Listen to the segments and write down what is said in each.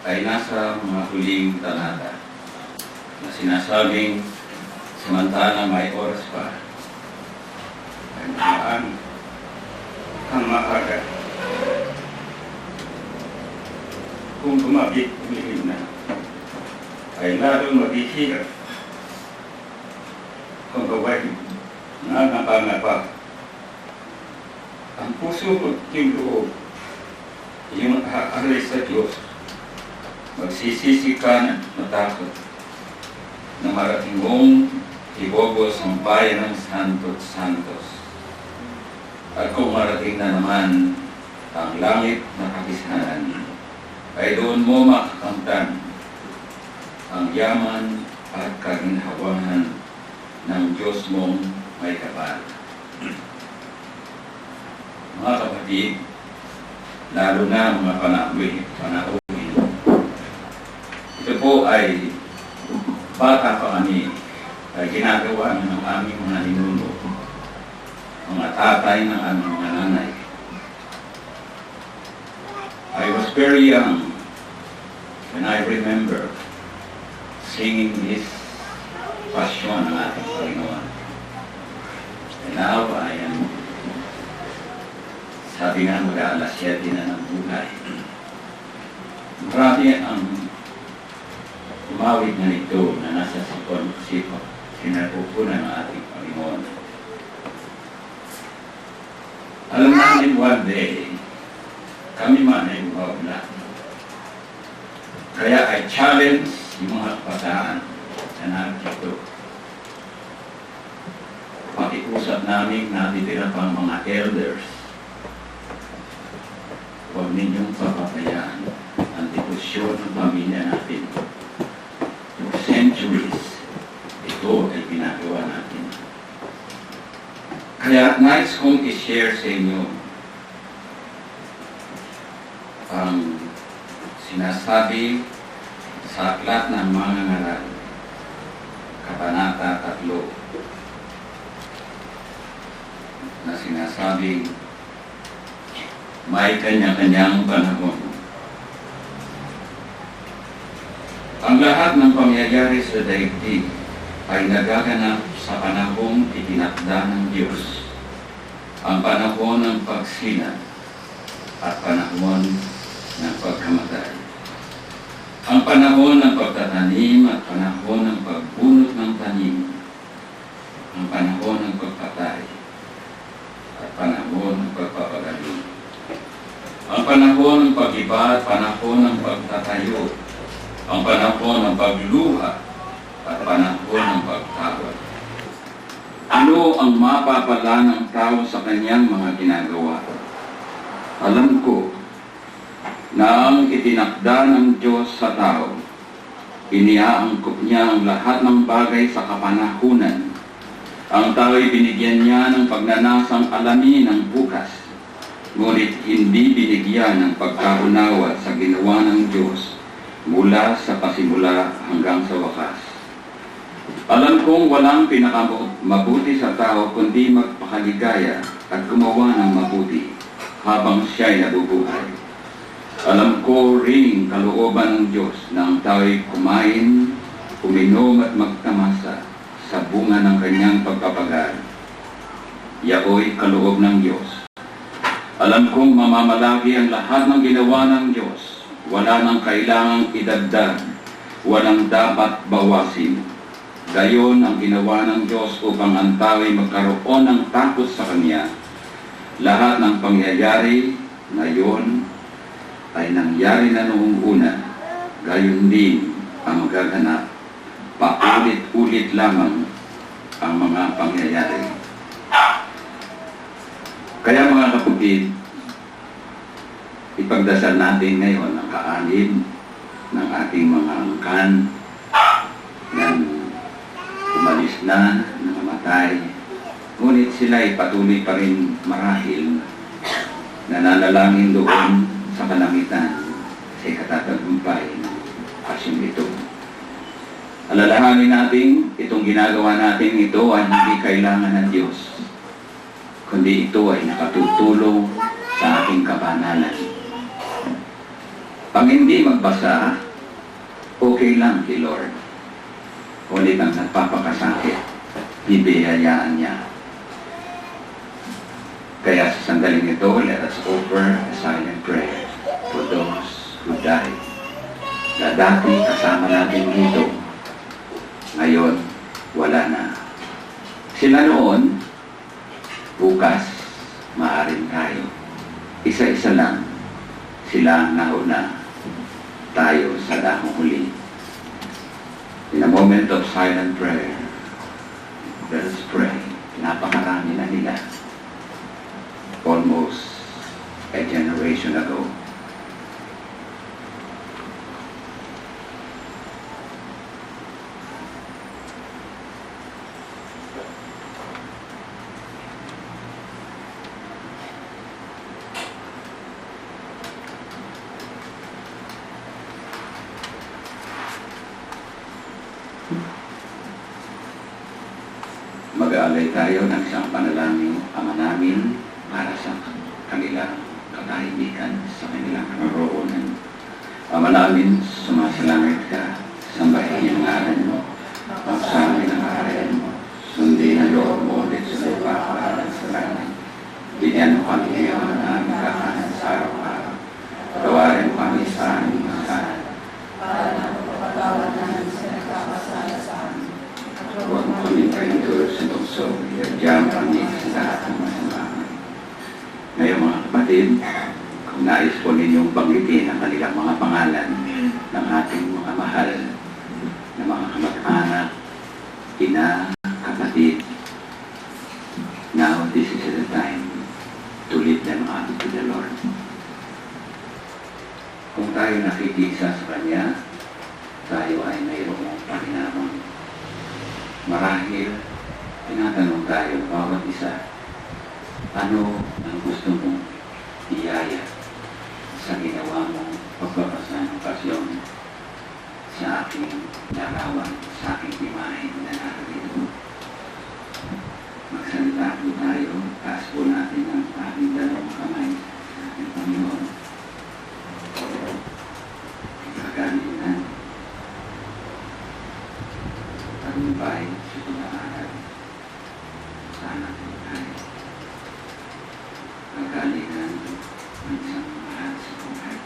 ay nasa mga huling talata na sinasabing samantala may oras pa ay magaan ang maaga. Kung gumabit, umihim na, ay lalong maghihirap. Kung gawin, nangangapa ang puso at yung loob, yung aaray sa Diyos, magsisisi ka na matakot na marating mong ibobos ang bayan ng Santos. At kung marating na naman ang langit na kapisanan, ay doon mo makakamtan ang yaman at kaginhawahan ng Diyos mong may kapal. Mga kapatid, lalo na mga panahon, ito po ay bata pa kami ay ginagawa ng aming mga ninuno, mga tatay ng aming mga nanay. I was very young when I remember singing this passion ng ating Panginoon. And now I am, sabi nga mag-aalas 7 na ng buhay. Marami ang umawit na ito na nasa sipon, sinapupunan ng ating Panginoon. Alam namin one day, kami man ay umawala. Kaya I challenge yung mga kabataan na narito. Pakiusap namin natitira pang mga elders. Huwag ninyong papabayaan ang deposyon ng pamilya natin. For centuries, ito ay ginagawa natin. Kaya nais kong i-share sa inyo ang sinasabi sa aklat ng mga ngaral, Kabanata 3, na sinasabing may kanya-kanyang panahon. Ang lahat ng pangyayari sa daigdig ay nagaganap sa panahong itinakda ng Diyos, ang panahon ng pagsilang at panahon ng pagkamatay. Ang panahon ng pagtatanim at panahon ng pagbunot ng tanim. Ang panahon ng pagpatay at panahon ng pagpapagaling. Ang panahon ng pag-iba at panahon ng pagtatayo. Ang panahon ng pagluha at panahon ng pagtawad. Ano ang mapapala ng tao sa kanyang mga ginagawa? Alam ko na ang itinakda ng Diyos sa tao, iniaangkop niya ang lahat ng bagay sa kapanahunan. Ang tao'y binigyan niya ng pagnanasang alamin ng bukas, ngunit hindi binigyan ng pagkaunawa sa ginawa ng Diyos mula sa pasimula hanggang sa wakas. Alam kong walang pinakamabuti sa tao kundi magpakaligaya at gumawa ng mabuti habang siya'y nabubuhay. Alam ko ring kalooban ng Diyos na ang tao'y kumain, uminom at magtamasa sa bunga ng kanyang pagpapagal. Yao'y kaloob ng Diyos. Alam kong mamamalagi ang lahat ng ginawa ng Diyos. Wala nang kailangang idagdag, walang dapat bawasin. Gayon ang ginawa ng Diyos upang ang tao'y magkaroon ng takot sa Kanya. Lahat ng pangyayari ngayon ay nangyari na noong una, gayon din ang magaganap. Paulit-ulit lamang ang mga pangyayari. Kaya mga kapatid, ipagdasal natin ngayon ang kaanin ng ating mga angkan na umalis na, namamatay. Ngunit sila ay patuloy pa rin marahil nananalangin doon sa kalangitan sa katatagumpay ng pasyong ito. Alalahanin natin, itong ginagawa natin ito ay hindi kailangan ng Diyos, kundi ito ay nakatutulong sa ating kabanalan. Ang hindi magbasa, okay lang kay Lord. Ngunit ang nagpapakasakit, bibiyayaan niya. Kaya sa sandaling ito, let us offer a silent prayer for those who died. Na dati kasama natin dito, ngayon wala na. Sila noon, bukas, maaaring tayo. Isa-isa lang, sila ang nauna, tayo sa dahong huli. In a moment of silent prayer, let us pray. Napakarami na nila. Almost a generation ago. Mag-aalay tayo ng isang panalangin, Ama namin, para sa kanilang katahimikan, sa kanilang naroroonan. Ama namin, sumasalangit ka, sambahin ang ngalan mo, pagsamin ang ngalan mo, sundin ang loob mo ulit sa lupa para sa langit. Bigyan mo kami ngayon ng aming kakanan sa araw-araw. Patawarin mo kami sa aming kasalanan, para na mapatawad namin sa nagkakasala sa amin. Huwag mo kami kayo sa tukso, diyan kami sa lahat ng masama. Ngayon mga kapatid, kung nais po ninyong banggitin ang kanilang mga pangalan ng ating mga mahal na mga kamag-anak, ina, kapatid, now this is the time to lead them unto the Lord. Kung tayo nakikisa sa Kanya, tayo ay mayroong pakinabang. Marahil, tinatanong tayo bawat isa, ano ang gusto mong iyaya sa ginawa mong pagbabasa ng pasyon sa aking larawan, sa aking imahen na narito? Magsalita po tayo, taas po natin ang ating dalawang kamay sa ating Panginoon. Kagalingan, tagumpay sa pag-aaral sa ating buhay. Kagalingan ng isang mahal sa buhay.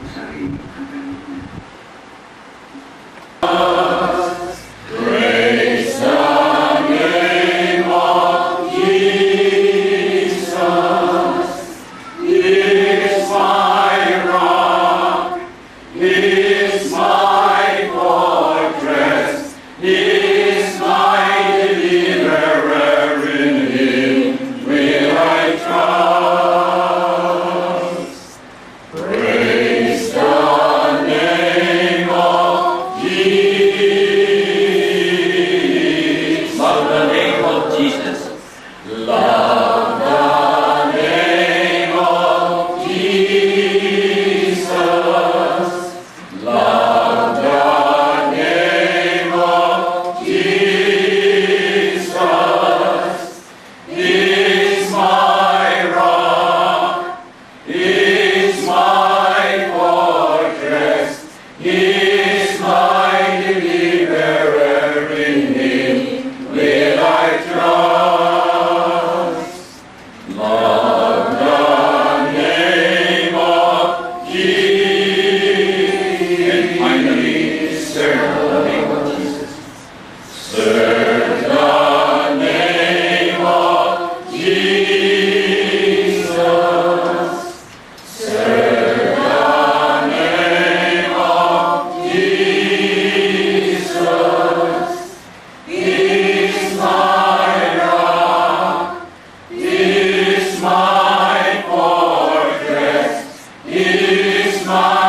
Usahin ang kagalingan. Praise the name of Jesus. He is my rock. He is my fortress. He is my deliverer. In Him will I trust. Praise the name of Jesus. Love the name of Jesus. Love the name of Jesus. Love the name of Jesus. He is my rock. He is my fortress. He is my deliverer. In Him will I trust. Love the name of Jesus. And finally, serve the name of Jesus. Serve the name of Jesus. Serve the name of Jesus. He is my rock. He is my fortress. He is my